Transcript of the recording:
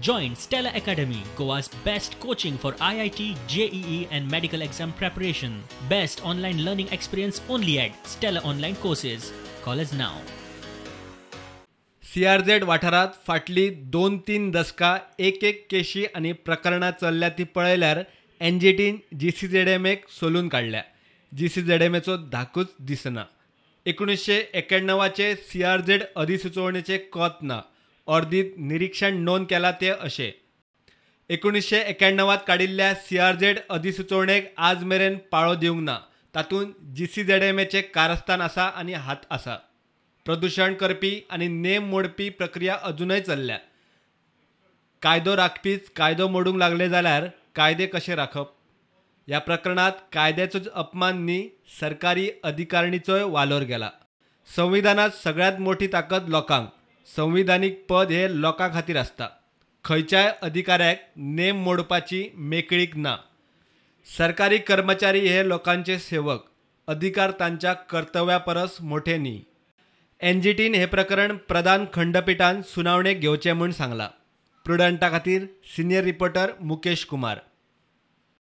Join Stella Academy, Goa's best coaching for IIT, JEE and medical exam preparation. Best online learning experience only at Stella Online Courses. Call us now. CRZ वाठारात फाटली 2-3 दशका एक केशी आणि प्रकरणां चल्ल्या ती पळयल्यार एनजीटीन जीसीझेडएमएक सोलून काडल्या. जीसीझेडएमएचो धाकूच दिसना. 1991चे CRZ अधिसुचोवणेचे कोत ना. अर्दीत निरीक्षण नोंद केला ते अशें. 1991 काडिल्ल्या CRZ अधिसुचोवणेक आज मेरेन पाळो दिवंक ना. तातूंत जीसीझेडएमएचे कारस्थान आसा आनी हात आसा. प्रदूषण करपी आनी नेम मोडपी प्रक्रिया अजूनय चल्ल्या. कायदो राखपीच कायदो मोडूंक लागले जाल्यार कायदे कशे राखप? ह्या प्रकरणात कायद्याचोच अपमान न्ही, सरकारी अधिकारिणीचोय वालोर गेला. संविधानात सगळ्यात मोठी ताकद लोकांक. संविधानीक पद हे लोकां खातीर आसता. खंयच्याय अधिकाऱ्याक नेम मोडपाची मेकळीक ना. सरकारी कर्मचारी हे लोकांचे सेवक. अधिकार तांच्या कर्तव्या परस मोठे न्ही. एनजीटीन हे प्रकरण प्रधान खंडपीठान सुनावणेक घेवचें म्हूण सांगलां. प्रुडंटा खातीर सिनियर रिपोर्टर मुकेश कुमार.